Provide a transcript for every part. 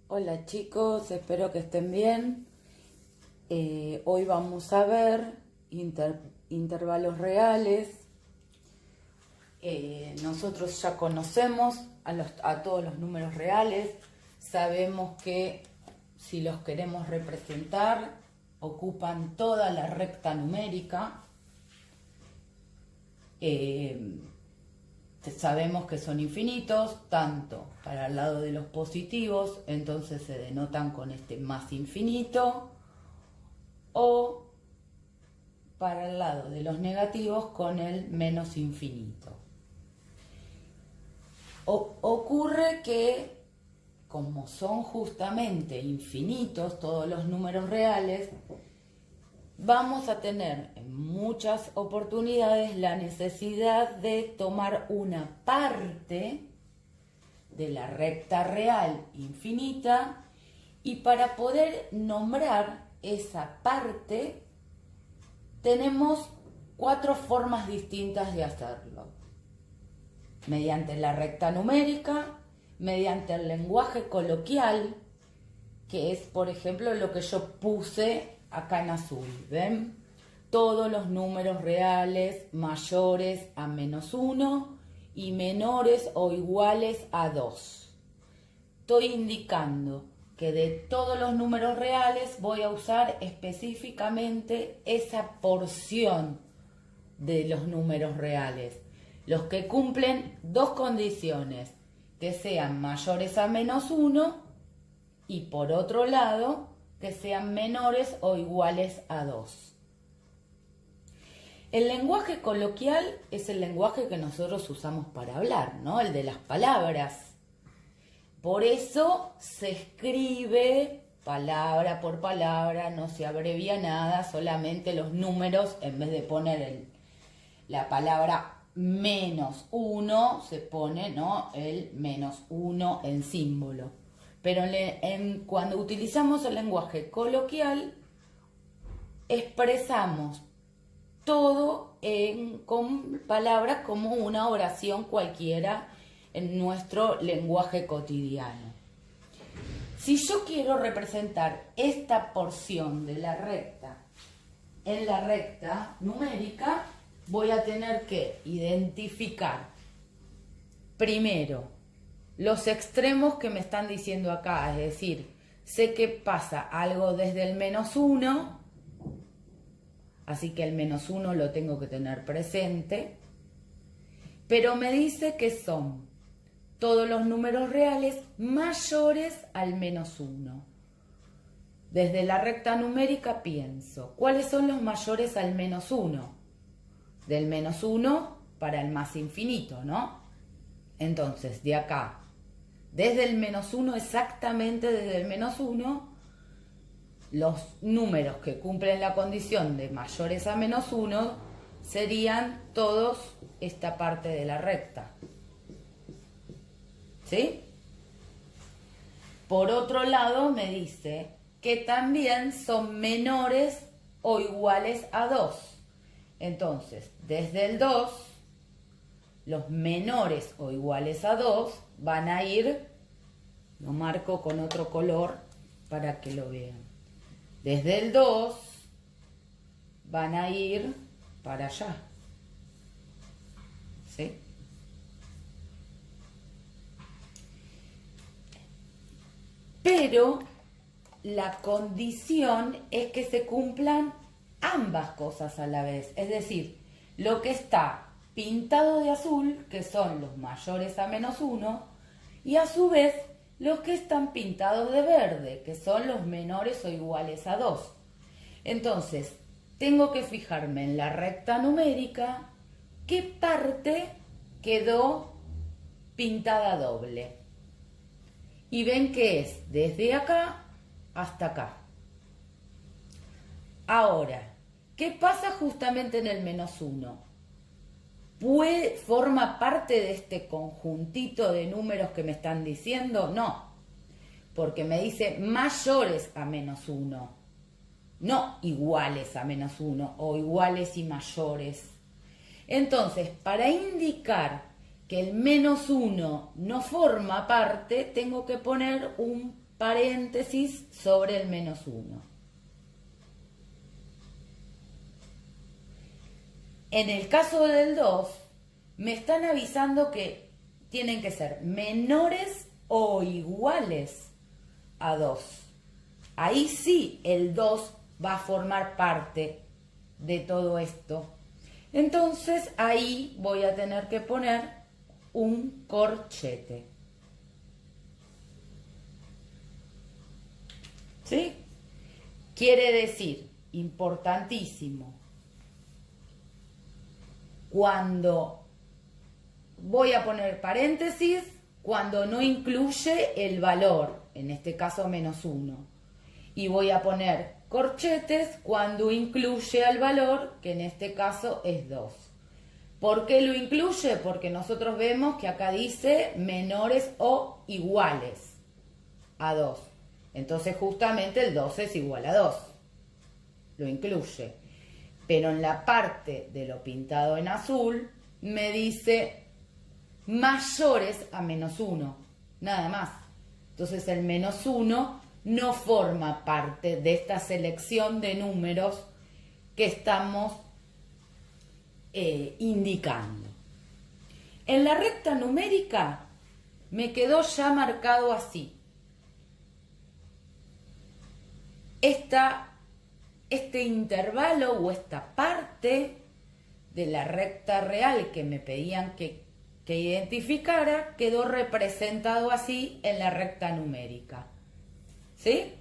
Hola chicos, espero que estén bien. Hoy vamos a ver intervalos reales. Nosotros ya conocemos a todos los números reales. Sabemos que si los queremos representar, ocupan toda la recta numérica. Sabemos que son infinitos, tanto para el lado de los positivos, entonces se denotan con este más infinito, o para el lado de los negativos con el menos infinito. Ocurre que, como son justamente infinitos todos los números reales, vamos a tener en muchas oportunidades la necesidad de tomar una parte de la recta real infinita, y para poder nombrar esa parte tenemos 4 formas distintas de hacerlo: mediante la recta numérica, mediante el lenguaje coloquial, que es por ejemplo lo que yo puse acá en azul, ¿ven? Todos los números reales mayores a -1 y menores o iguales a 2. Estoy indicando que de todos los números reales voy a usar específicamente esa porción de los números reales, los que cumplen 2 condiciones: que sean mayores a -1 y por otro lado que sean menores o iguales a 2. El lenguaje coloquial es el lenguaje que nosotros usamos para hablar, ¿no? El de las palabras. Por eso se escribe palabra por palabra, no se abrevia nada, solamente los números, en vez de poner la palabra -1, se pone, ¿no?, el -1 en símbolo. Pero cuando utilizamos el lenguaje coloquial, expresamos todo con palabras como una oración cualquiera en nuestro lenguaje cotidiano. Si yo quiero representar esta porción de la recta en la recta numérica, voy a tener que identificar primero los extremos que me están diciendo acá, es decir, sé que pasa algo desde el -1, así que el -1 lo tengo que tener presente, pero me dice que son todos los números reales mayores al -1. Desde la recta numérica pienso, ¿cuáles son los mayores al -1? Del -1 para el más infinito, ¿no? Entonces, de acá, desde el -1, exactamente desde el -1, los números que cumplen la condición de mayores a -1 serían todos esta parte de la recta. ¿Sí? Por otro lado, me dice que también son menores o iguales a 2. Entonces, desde el 2, los menores o iguales a 2 van a ir, lo marco con otro color para que lo vean. Desde el 2 van a ir para allá. ¿Sí? Pero la condición es que se cumplan ambas cosas a la vez. Es decir, lo que está pintado de azul, que son los mayores a -1, y a su vez los que están pintados de verde, que son los menores o iguales a 2. Entonces, tengo que fijarme en la recta numérica qué parte quedó pintada doble. Y ven que es desde acá hasta acá. Ahora, ¿qué pasa justamente en el -1? ¿Forma parte de este conjuntito de números que me están diciendo? No, porque me dice mayores a -1, no iguales a -1 o iguales y mayores. Entonces, para indicar que el -1 no forma parte, tengo que poner un paréntesis sobre el menos 1. En el caso del 2, me están avisando que tienen que ser menores o iguales a 2. Ahí sí el 2 va a formar parte de todo esto. Entonces ahí voy a tener que poner un corchete. ¿Sí? Quiere decir, importantísimo, cuando voy a poner paréntesis, cuando no incluye el valor, en este caso menos 1. Y voy a poner corchetes cuando incluye el valor, que en este caso es 2. ¿Por qué lo incluye? Porque nosotros vemos que acá dice menores o iguales a 2. Entonces justamente el 2 es igual a 2. Lo incluye. Pero en la parte de lo pintado en azul me dice mayores a menos 1. Nada más. Entonces el menos 1 no forma parte de esta selección de números que estamos indicando. En la recta numérica me quedó ya marcado así. Este intervalo o esta parte de la recta real que me pedían que identificara quedó representado así en la recta numérica. ¿Sí?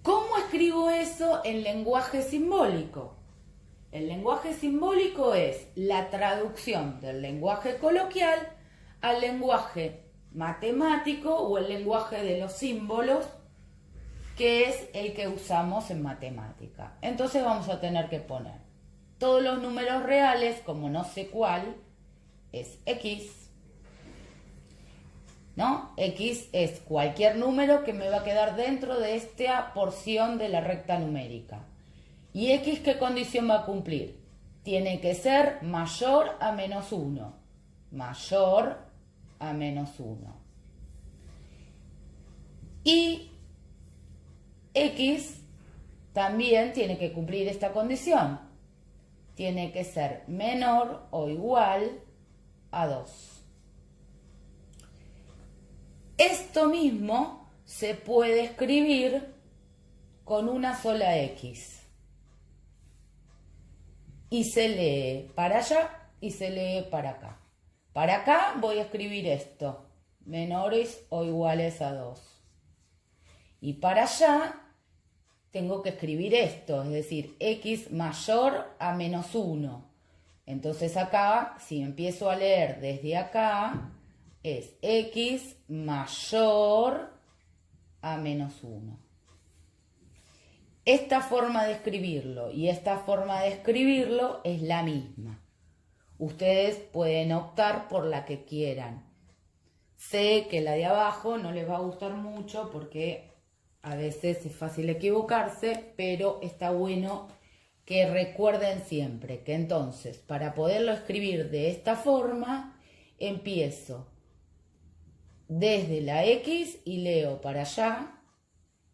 ¿Cómo escribo eso en lenguaje simbólico? El lenguaje simbólico es la traducción del lenguaje coloquial al lenguaje matemático o el lenguaje de los símbolos, que es el que usamos en matemática. Entonces vamos a tener que poner todos los números reales, como no sé cuál, es X, ¿no? X es cualquier número que me va a quedar dentro de esta porción de la recta numérica. ¿Y X qué condición va a cumplir? Tiene que ser mayor a menos 1. Mayor a menos 1. Y X también tiene que cumplir esta condición. Tiene que ser menor o igual a 2. Esto mismo se puede escribir con una sola X. Y se lee para allá y se lee para acá. Para acá voy a escribir esto, menores o iguales a 2. Y para allá tengo que escribir esto, es decir, X mayor a menos 1. Entonces acá, si empiezo a leer desde acá, es X mayor a menos 1. Esta forma de escribirlo y esta forma de escribirlo es la misma. Ustedes pueden optar por la que quieran. Sé que la de abajo no les va a gustar mucho porque a veces es fácil equivocarse, pero está bueno que recuerden siempre que entonces para poderlo escribir de esta forma empiezo desde la X y leo para allá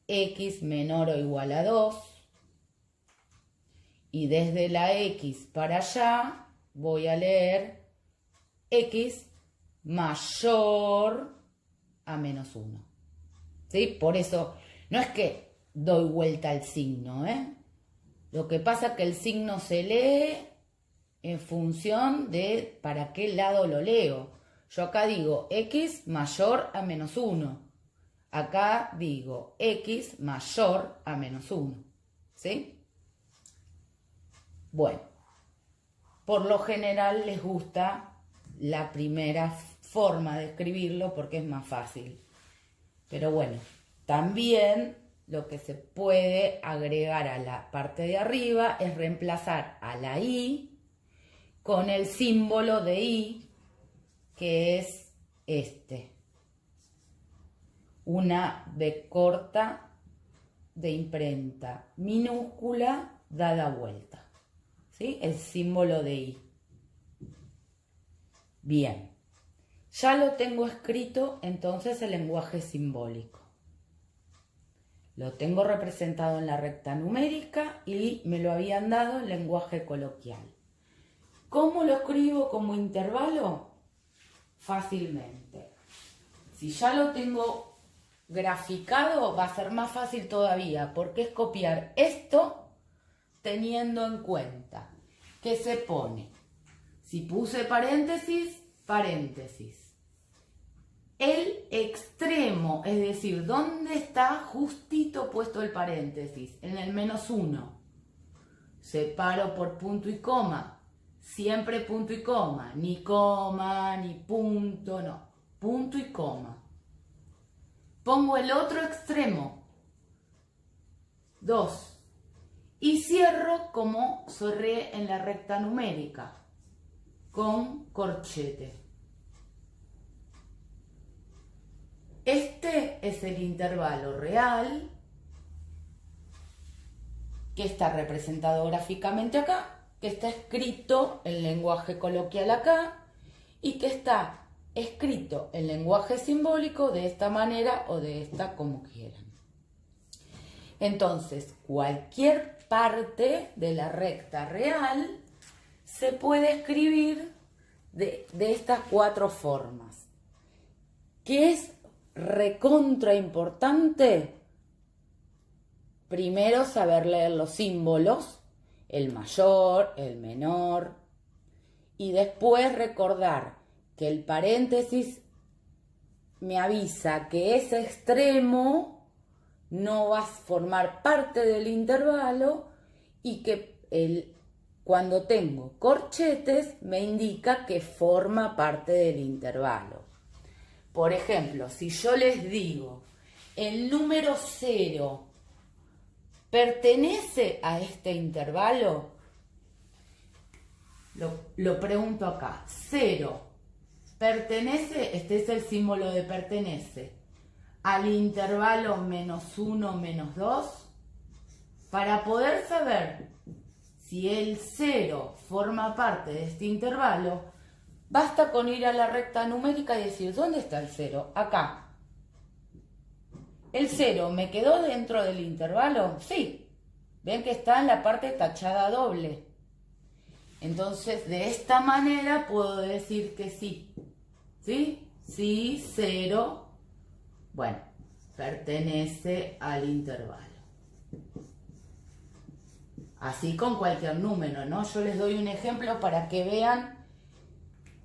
X menor o igual a 2 y desde la X para allá voy a leer X mayor a menos 1. ¿Sí? Por eso no es que doy vuelta al signo, Lo que pasa es que el signo se lee en función de para qué lado lo leo. Yo acá digo X mayor a menos 1. Acá digo X mayor a menos 1. ¿Sí? Bueno, por lo general les gusta la primera forma de escribirlo porque es más fácil. Pero bueno, también lo que se puede agregar a la parte de arriba es reemplazar a la I con el símbolo de I, que es este. Una B corta de imprenta minúscula dada vuelta. ¿Sí? El símbolo de I. Bien. Ya lo tengo escrito entonces el lenguaje simbólico. Lo tengo representado en la recta numérica y me lo habían dado en lenguaje coloquial. ¿Cómo lo escribo como intervalo? Fácilmente. Si ya lo tengo graficado, va a ser más fácil todavía, porque es copiar esto teniendo en cuenta que se pone, si puse paréntesis, paréntesis. El extremo, es decir, ¿dónde está justito puesto el paréntesis? En el -1. Separo por punto y coma. Siempre punto y coma. Ni coma, ni punto, no. Punto y coma. Pongo el otro extremo. 2. Y cierro como cerré en la recta numérica. Con corchete. Este es el intervalo real que está representado gráficamente acá, que está escrito en lenguaje coloquial acá y que está escrito en lenguaje simbólico de esta manera o de esta, como quieran. Entonces, cualquier parte de la recta real se puede escribir de estas 4 formas. ¿Qué es recontra importante? Primero, saber leer los símbolos, el mayor, el menor, y después recordar que el paréntesis me avisa que ese extremo no va a formar parte del intervalo y que cuando tengo corchetes me indica que forma parte del intervalo. Por ejemplo, si yo les digo, el número 0 ¿pertenece a este intervalo? Lo pregunto acá. 0, ¿pertenece? Este es el símbolo de pertenece. Al intervalo -1, -2. Para poder saber si el 0 forma parte de este intervalo, basta con ir a la recta numérica y decir, ¿dónde está el 0? Acá. ¿El 0 me quedó dentro del intervalo? Sí. Ven que está en la parte tachada doble. Entonces, de esta manera puedo decir que sí. ¿Sí? Sí, 0. Bueno, pertenece al intervalo. Así con cualquier número, ¿no? Yo les doy un ejemplo para que vean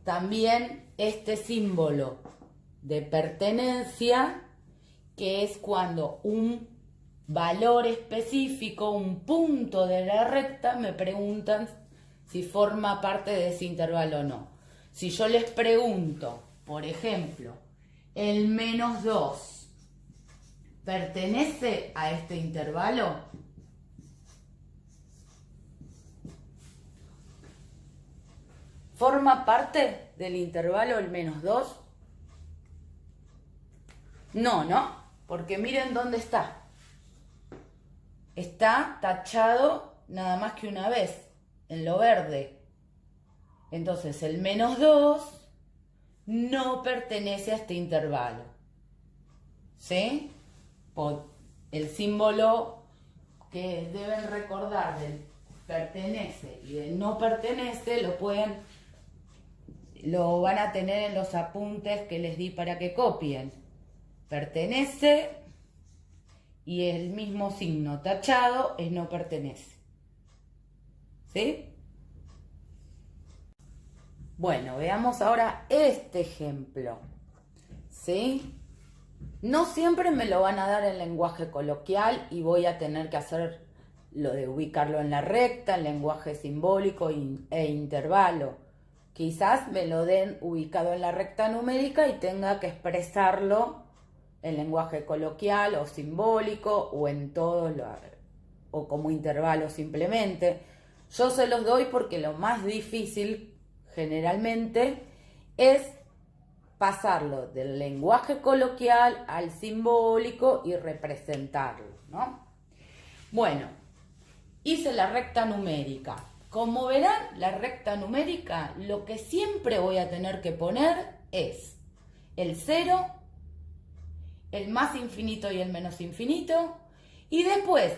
también este símbolo de pertenencia, que es cuando un valor específico, un punto de la recta, me preguntan si forma parte de ese intervalo o no. Si yo les pregunto, por ejemplo, el -2, ¿pertenece a este intervalo? ¿Forma parte del intervalo el -2? No, ¿no? Porque miren dónde está. Está tachado nada más que una vez, en lo verde. Entonces el -2 no pertenece a este intervalo. ¿Sí? El símbolo que deben recordar del pertenece y del no pertenece lo van a tener en los apuntes que les di para que copien. Pertenece y el mismo signo tachado es no pertenece. ¿Sí? Bueno, veamos ahora este ejemplo. ¿Sí? No siempre me lo van a dar en lenguaje coloquial y voy a tener que hacer lo de ubicarlo en la recta, en lenguaje simbólico e intervalo. Quizás me lo den ubicado en la recta numérica y tenga que expresarlo en lenguaje coloquial o simbólico o en todos o como intervalo simplemente. Yo se los doy porque lo más difícil generalmente es pasarlo del lenguaje coloquial al simbólico y representarlo, ¿no? Bueno, hice la recta numérica. Como verán, la recta numérica, lo que siempre voy a tener que poner es el 0, el más infinito y el menos infinito, y después,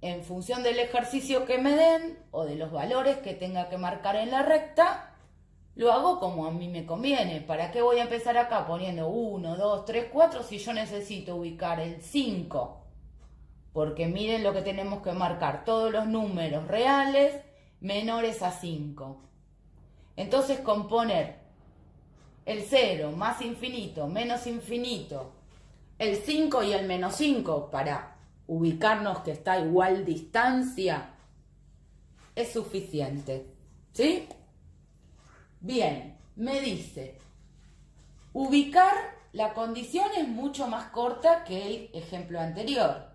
en función del ejercicio que me den o de los valores que tenga que marcar en la recta, lo hago como a mí me conviene. ¿Para qué voy a empezar acá poniendo 1, 2, 3, 4 si yo necesito ubicar el 5? Porque miren lo que tenemos que marcar, todos los números reales menores a 5. Entonces con poner el 0, más infinito, menos infinito, el 5 y el menos 5 para ubicarnos que está a igual distancia, es suficiente. ¿Sí? Bien, me dice, ubicar, la condición es mucho más corta que el ejemplo anterior.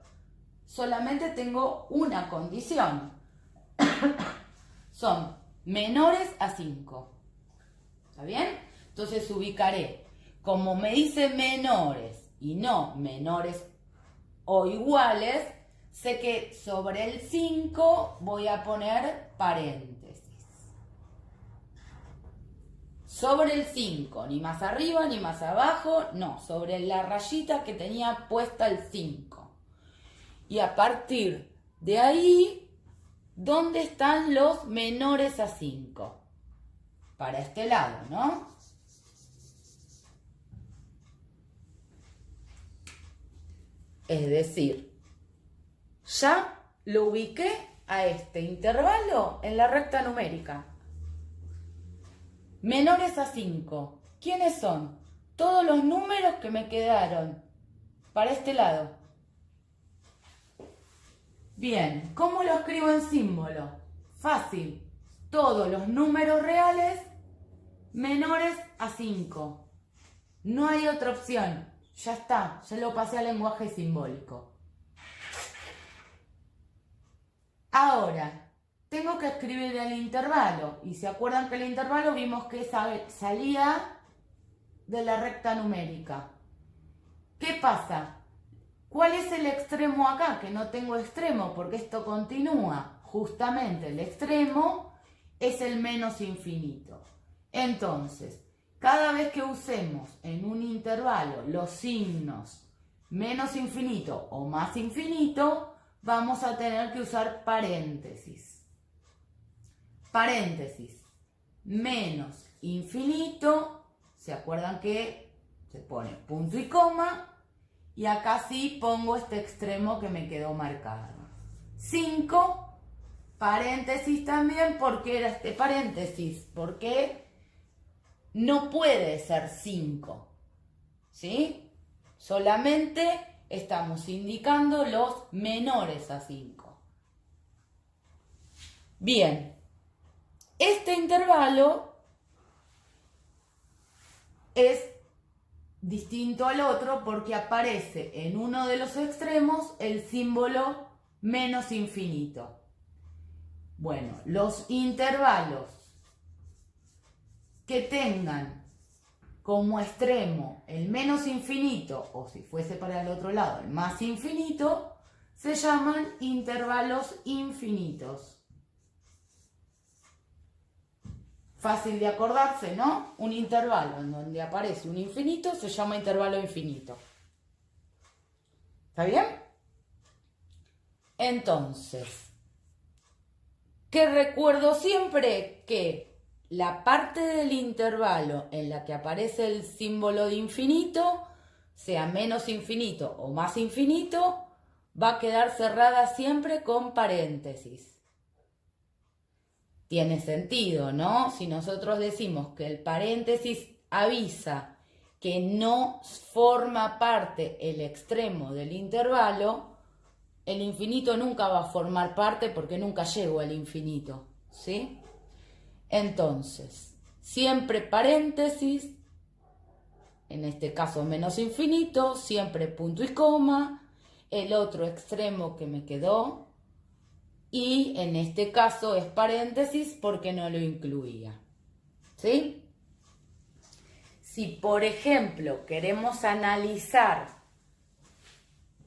Solamente tengo una condición. Son menores a 5. ¿Está bien? Entonces ubicaré, como me dice menores y no menores o iguales, sé que sobre el 5 voy a poner paréntesis. Sobre el 5, ni más arriba ni más abajo, no, sobre la rayita que tenía puesta el 5. Y a partir de ahí, ¿dónde están los menores a 5? Para este lado, ¿no? Es decir, ya lo ubiqué a este intervalo en la recta numérica. Menores a 5. ¿Quiénes son? Todos los números que me quedaron para este lado. Bien, ¿cómo lo escribo en símbolo? Fácil. Todos los números reales menores a 5. No hay otra opción. Ya está, ya lo pasé al lenguaje simbólico. Ahora, tengo que escribir el intervalo. Y se acuerdan que el intervalo vimos que salía de la recta numérica. ¿Qué pasa? ¿Cuál es el extremo acá? Que no tengo extremo porque esto continúa. Justamente el extremo es el menos infinito. Entonces, cada vez que usemos en un intervalo los signos menos infinito o más infinito, vamos a tener que usar paréntesis. Paréntesis, menos infinito, ¿se acuerdan que se pone punto y coma? Y acá sí pongo este extremo que me quedó marcado. 5, paréntesis también, ¿por qué era este paréntesis? Porque no puede ser 5, ¿sí? Solamente estamos indicando los menores a 5. Bien. Este intervalo es distinto al otro porque aparece en uno de los extremos el símbolo menos infinito. Bueno, los intervalos que tengan como extremo el menos infinito, o si fuese para el otro lado el más infinito, se llaman intervalos infinitos. Fácil de acordarse, ¿no? Un intervalo en donde aparece un infinito se llama intervalo infinito. ¿Está bien? Entonces, ¿qué recuerdo siempre? Que la parte del intervalo en la que aparece el símbolo de infinito, sea menos infinito o más infinito, va a quedar cerrada siempre con paréntesis. Tiene sentido, ¿no? Si nosotros decimos que el paréntesis avisa que no forma parte el extremo del intervalo, el infinito nunca va a formar parte porque nunca llego al infinito, ¿sí? Entonces, siempre paréntesis, en este caso menos infinito, siempre punto y coma, el otro extremo que me quedó, y en este caso es paréntesis porque no lo incluía, ¿sí? Si, por ejemplo, queremos analizar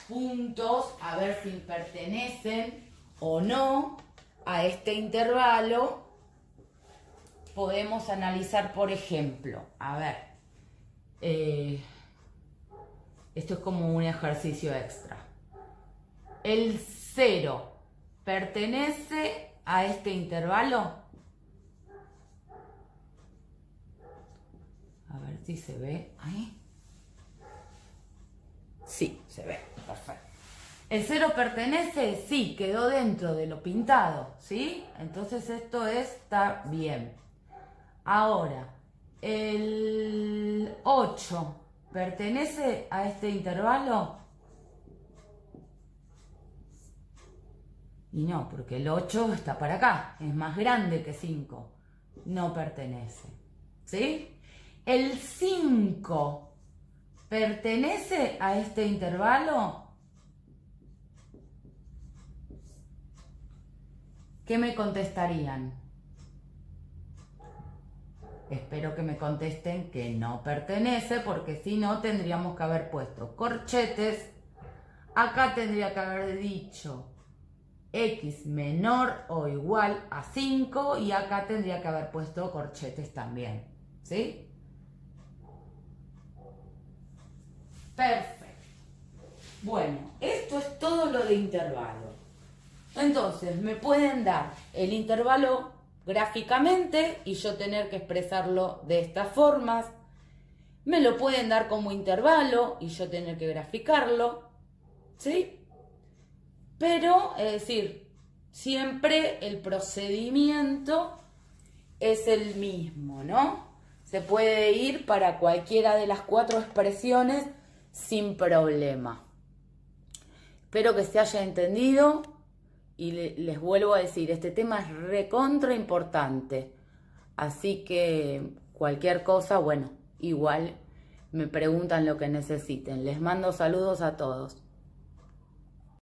puntos, a ver si pertenecen o no a este intervalo, podemos analizar, por ejemplo, a ver, esto es como un ejercicio extra. El 0 pertenece a este intervalo. A ver si se ve ahí. Sí, se ve, perfecto. ¿El 0 pertenece? Sí, quedó dentro de lo pintado, ¿sí? Entonces esto está bien. Ahora, ¿el 8 pertenece a este intervalo? Y no, porque el 8 está para acá, es más grande que 5. No pertenece, ¿sí? ¿El 5 pertenece a este intervalo? ¿Qué me contestarían? Espero que me contesten que no pertenece, porque si no tendríamos que haber puesto corchetes. Acá tendría que haber dicho x menor o igual a 5 y acá tendría que haber puesto corchetes también, ¿sí? Perfecto. Bueno, esto es todo lo de intervalo. Entonces, me pueden dar el intervalo gráficamente y yo tener que expresarlo de estas formas. Me lo pueden dar como intervalo y yo tener que graficarlo, ¿sí? Pero, es decir, siempre el procedimiento es el mismo, ¿no? Se puede ir para cualquiera de las 4 expresiones sin problema. Espero que se haya entendido y les vuelvo a decir, este tema es recontra importante. Así que cualquier cosa, bueno, igual me preguntan lo que necesiten. Les mando saludos a todos.